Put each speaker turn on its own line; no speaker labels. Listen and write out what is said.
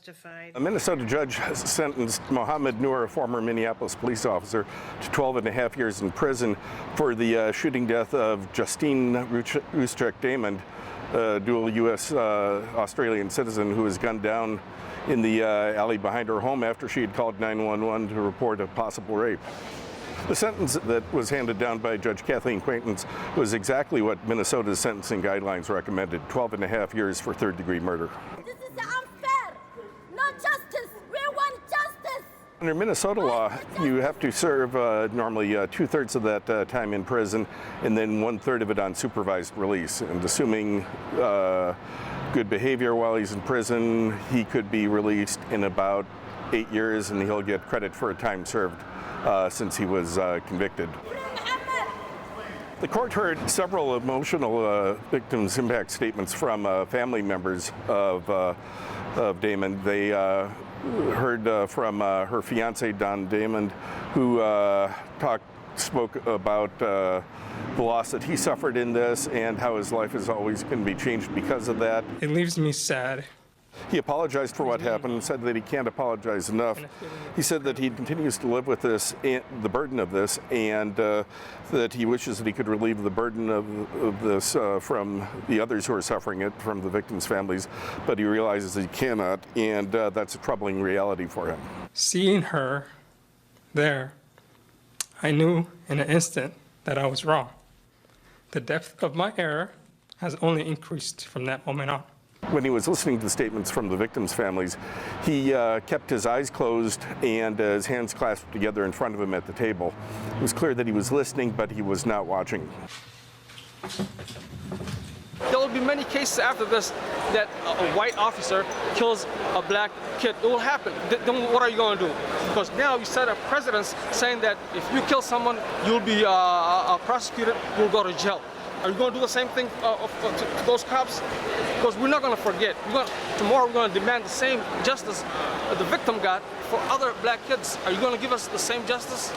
testified.
A Minnesota judge has sentenced Mohamed Noor, a former Minneapolis police officer, to 12.5 years in prison for the shooting death of Justine Ruszczyk Damond, a dual U.S. Australian citizen who was gunned down in the alley behind her home after she had called 911 to report a possible rape. The sentence that was handed down by Judge Kathryn Quaintance was exactly what Minnesota's sentencing guidelines recommended: 12.5 years for third-degree murder.
This is unfair. No justice. We want justice.
Under Minnesota law, you have to serve normally 2/3 of that time in prison and then 1/3 of it on supervised release. And assuming good behavior while he's in prison, he could be released in about 8 years, and he'll get credit for a time served since he was convicted. The court heard several emotional victims' impact statements from family members of Damond. They heard from her fiance, Don Damond, who spoke about the loss that he suffered in this and how his life is always going to be changed because of that.
It leaves me sad.
He apologized for what happened and said that he can't apologize enough. He said that he continues to live with this, the burden of this, and that he wishes that he could relieve the burden of this from the others who are suffering it, from the victims' families, but he realizes he cannot, and that's a troubling reality for him.
Seeing her there, I knew in an instant that I was wrong. The depth of my error has only increased from that moment on.
When he was listening to the statements from the victims' families, he kept his eyes closed and his hands clasped together in front of him at the table. It was clear that he was listening, but he was not watching.
There will be many cases after this that a white officer kills a black kid. It will happen. Then what are you going to do? Because now you set a precedent saying that if you kill someone, you'll be prosecuted, you'll go to jail. Are you going to do the same thing to those cops? Because we're not going to forget. Tomorrow we're going to demand the same justice the victim got for other black kids. Are you going to give us the same justice?